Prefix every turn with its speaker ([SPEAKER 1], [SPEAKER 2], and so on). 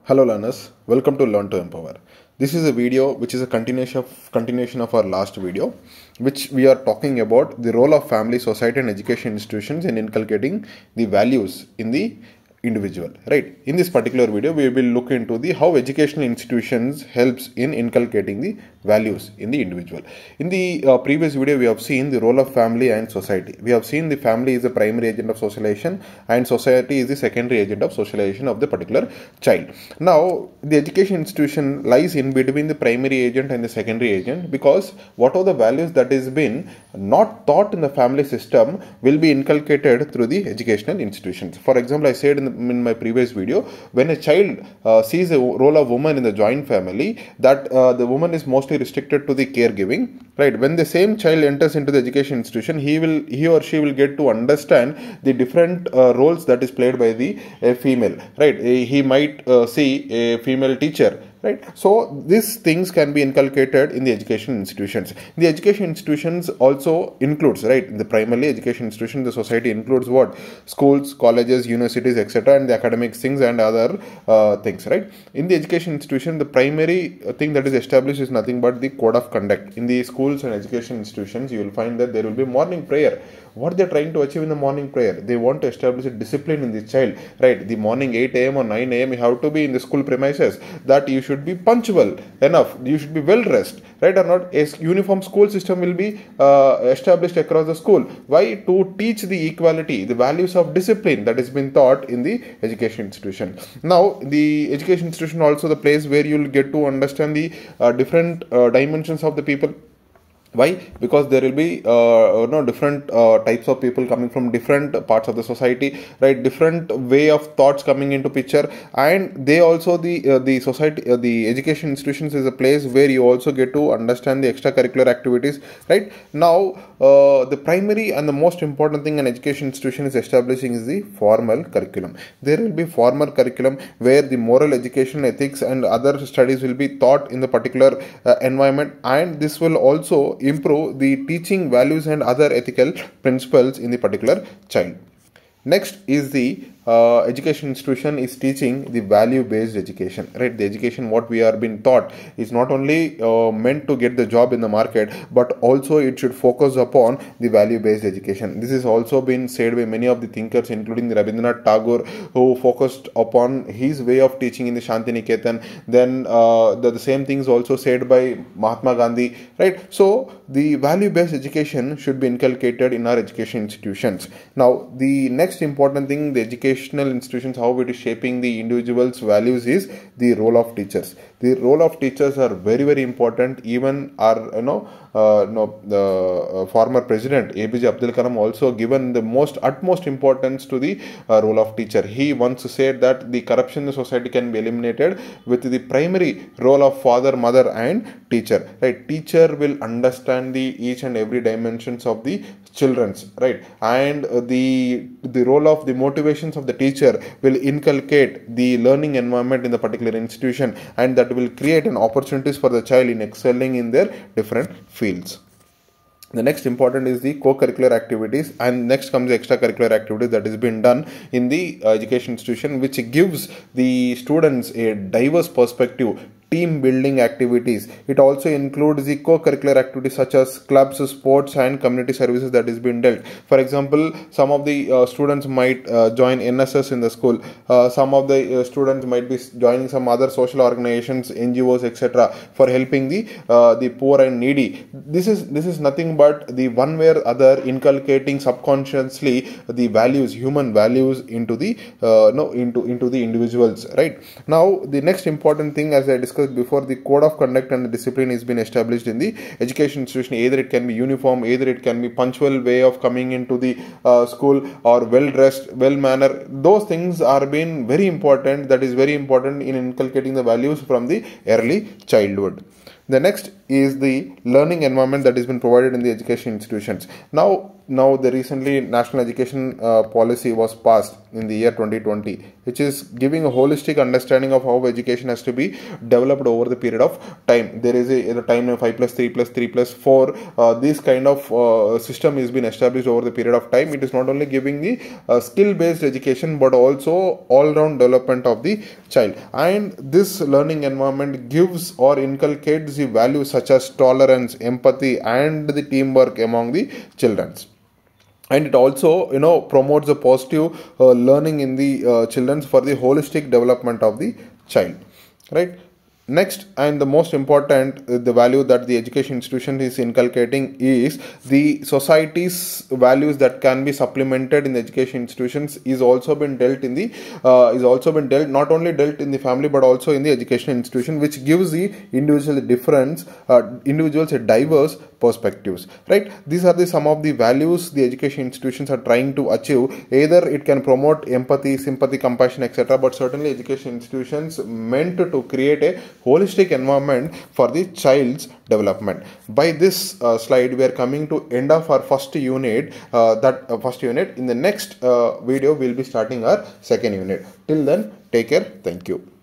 [SPEAKER 1] Hello learners, welcome to Learn to Empower. This is a video which is a continuation of our last video, which we are talking about the role of family, society and education institutions in inculcating the values in the individual. Right. In this particular video, we will look into the how educational institutions helps in inculcating the values in the individual. In the previous video, we have seen the role of family and society. We have seen the family is the primary agent of socialization and society is the secondary agent of socialization of the particular child. Now, the education institution lies in between the primary agent and the secondary agent, because what are the values that is been not taught in the family system will be inculcated through the educational institutions. For example, I said in my previous video, when a child sees the role of woman in the joint family, that the woman is mostly restricted to the caregiving, right? When the same child enters into the education institution, he or she will get to understand the different roles that is played by the female, right? He might see a female teacher, right? So these things can be inculcated in the education institutions. The education institutions also includes, right, the primary education institution, the society includes what? Schools, colleges, universities, etc., and the academic things and other things, right? In the education institution, the primary thing that is established is nothing but the code of conduct. In the schools and education institutions, you will find that there will be morning prayer. What they are trying to achieve in the morning prayer? They want to establish a discipline in the child, right? The morning 8 a.m. or 9 a.m. you have to be in the school premises, that you should be punctual enough, you should be well dressed, right or not? A uniform school system will be established across the school. Why? To teach the equality, the values of discipline that has been taught in the education institution. Now, the education institution also the place where you will get to understand the different dimensions of the people. Why? Because there will be different types of people coming from different parts of the society, right? Different way of thoughts coming into picture, and they also the society, the education institutions is a place where you also get to understand the extracurricular activities, right? Now, the primary and the most important thing an education institution is establishing is the formal curriculum. There will be formal curriculum where the moral education, ethics, and other studies will be taught in the particular environment, and this will also improve the teaching values and other ethical principles in the particular child. Next is the education institution is teaching the value-based education, right? The education what we are being taught is not only meant to get the job in the market, but also it should focus upon the value-based education. This is also been said by many of the thinkers, including the Rabindranath Tagore, who focused upon his way of teaching in the Shantiniketan. Then the same things also said by Mahatma Gandhi, right? So the value-based education should be inculcated in our education institutions. Now, the next important thing, the educational institutions, how it is shaping the individual's values, is the role of teachers. The role of teachers are very, very important. Even our the former president APJ Abdul Kalam also given the utmost importance to the role of teacher. He once said that the corruption in the society can be eliminated with the primary role of father, mother and teacher, right? Teacher will understand the each and every dimensions of the children's, right? And the role of the motivations of the teacher will inculcate the learning environment in the particular institution, and that will create an opportunities for the child in excelling in their different fields. The next important is the co-curricular activities, and next comes the extracurricular activities that is being done in the education institution, which gives the students a diverse perspective, team building activities. It also includes the co-curricular activities such as clubs, sports and community services that is being dealt. For example, some of the students might join NSS in the school. Some of the students might be joining some other social organizations, NGOs, etc., for helping the poor and needy. This is nothing but the one way or other inculcating subconsciously the values, human values into the into the individuals, right? Now, the next important thing, as I discussed before, the code of conduct and the discipline is been established in the education institution. Either it can be uniform, either it can be punctual way of coming into the school, or well dressed, well manner. Those things are being very important. That is very important in inculcating the values from the early childhood. The next is the learning environment that has been provided in the education institutions. Now, now the recently national education policy was passed in the year 2020, which is giving a holistic understanding of how education has to be developed over the period of time. There is a time 5 plus 3 plus 3 plus 4. This kind of system is been established over the period of time. It is not only giving the skill based education but also all round development of the child, and this learning environment gives or inculcates the values such as tolerance, empathy, and the teamwork among the children. And it also promotes a positive learning in the children for the holistic development of the child, right? Next, and the most important, the value that the education institution is inculcating is the society's values that can be supplemented in the education institutions is also been dealt in the not only dealt in the family but also in the education institution, which gives the individuals a diverse perspectives, right? These are the some of the values the education institutions are trying to achieve. Either it can promote empathy, sympathy, compassion, etc., but certainly education institutions meant to create a holistic environment for the child's development. By this slide, we are coming to end of our first unit. In the next video we'll be starting our second unit. Till then, take care. Thank you.